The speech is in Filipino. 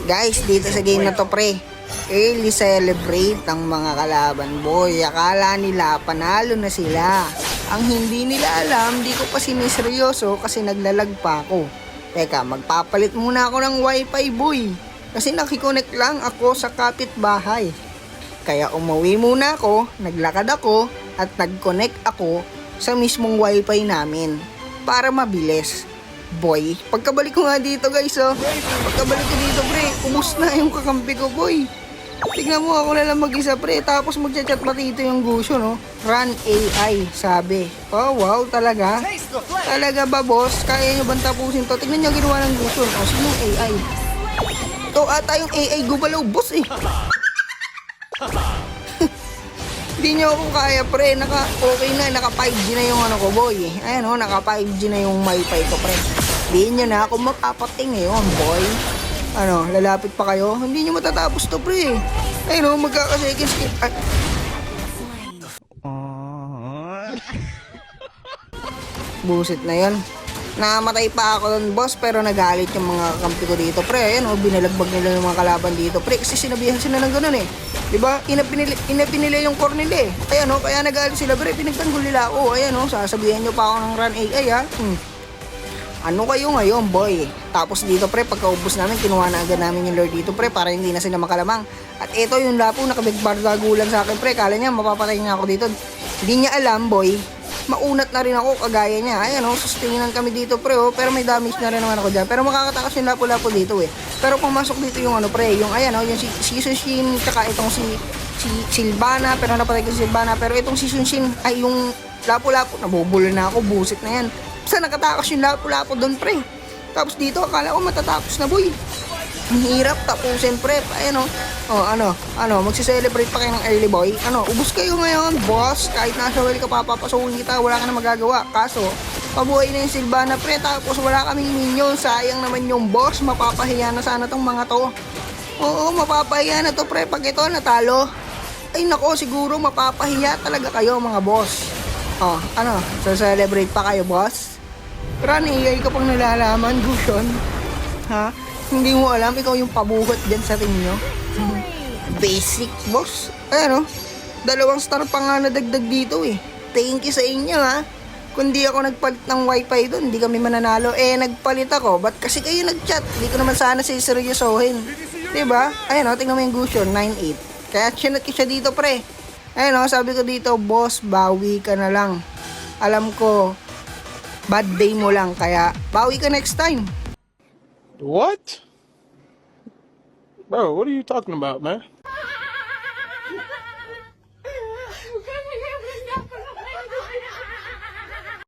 Guys, dito sa game na to pre, early celebrate ang mga kalaban boy. Akala nila panalo na sila. Ang hindi nila alam, di ko pa siniseryoso kasi naglalag pa ako. Teka, magpapalit muna ako ng wifi boy. Kasi nakikonek lang ako sa kapitbahay. Kaya umuwi muna ako, naglakad ako, at nag-connect ako sa mismong wifi namin. Para mabilis. Boy, pagkabalik ko nga dito guys pagkabalik ko dito pre, ubos na yung kakampi ko boy. Tignan mo ako na lang mag-isa pre, tapos magchat-chat pa dito yung Gusion no. Run AI, sabi. Oh wow, talaga? Talaga ba boss? Kaya nyo bang tapusin to? Tignan nyo ginawa ng Gusion. Oh, sinong AI? Ito ata yung AI gumalaw boss eh. Hindi nyo ako kaya pre, okay na, naka 5G na yung ano ko boy. Ayan o, naka 5G na yung wifi ko pre. Hindi nyo na ako mapapating ngayon boy. Ano, lalapit pa kayo? Hindi nyo matatapos to pre. Ayun o, magkaka-second skip. Busit na yun. Namatay pa ako doon boss, pero nagalit yung mga kampi ko dito pre. Ayan o, binalagbag nila yung mga kalaban dito pre. Kasi sinabihan sila ng ganun eh. Diba? Inapinili yung core nila eh. Ayan o, kaya nagalit sila pre. Pinagtanggol nila ako. Ayan o, sasabihan nyo pa ako ng run AI ha. Ano kayo ngayon boy? Tapos dito pre, pagkaubos namin, kinuha na agad namin yung lord dito pre, para hindi na sila makalamang. At ito yung lapo, nakabigbardagulan sa akin pre. Kala niya mapapatay niya ako dito. Hindi niya alam boy, maunat na rin ako kagaya niya. Ayan o, sustayinan kami dito pre o. Pero may damage na rin naman ako dyan. Pero makakatakas yung lapo-lapo dito eh. Pero pumasok dito yung ano pre, yung ayan o, yung si Sushin, tsaka itong si Sylvana. Pero napatay ko si Sylvana. Pero itong si Sushin ay yung lapo-lapo. Nabubulo na ako, busit na yan. Basta nakatakas yung lapo-lapo doon pre. Tapos dito akala ko matatapos na boy. Ang hirap tapusin pre. Ayan o. Oh, ano, magsiselebrate pa kayo ng early boy. Ano, ubos kayo ngayon, boss. Kahit nasa well ka papapasukin kita, wala ka na magagawa. Kaso, pabuhay na yung Sylvana pre. Tapos wala kaming minion. Sayang naman yung boss. Mapapahiya na sana tong mga to. Oo, mapapahiya na to pre. Pag ito natalo, ay nako, siguro mapapahiya talaga kayo mga boss. Oh, ano, celebrate pa kayo boss? Run AI ka pang nalalaman, Gusion. Ha? Hindi mo alam, ikaw yung pabuhat dyan sa team nyo. Basic, boss. Ayan o, 2 star pa nga nadagdag dito eh. Thank you sa inyo ha. Kung di ako nagpalit ng wifi doon, hindi kami mananalo. Eh, nagpalit ako. Ba't kasi kayo nagchat? Hindi ko naman sana seryosohin. Diba? Ayan o, tingnan mo yung Gusion, 9-8. Kaya chinat ko siya dito pre. Ayan o, sabi ko dito, boss, bawi ka na lang. Alam ko, bad day mo lang, kaya bawi ka next time. What? Bro, what are you talking about, man?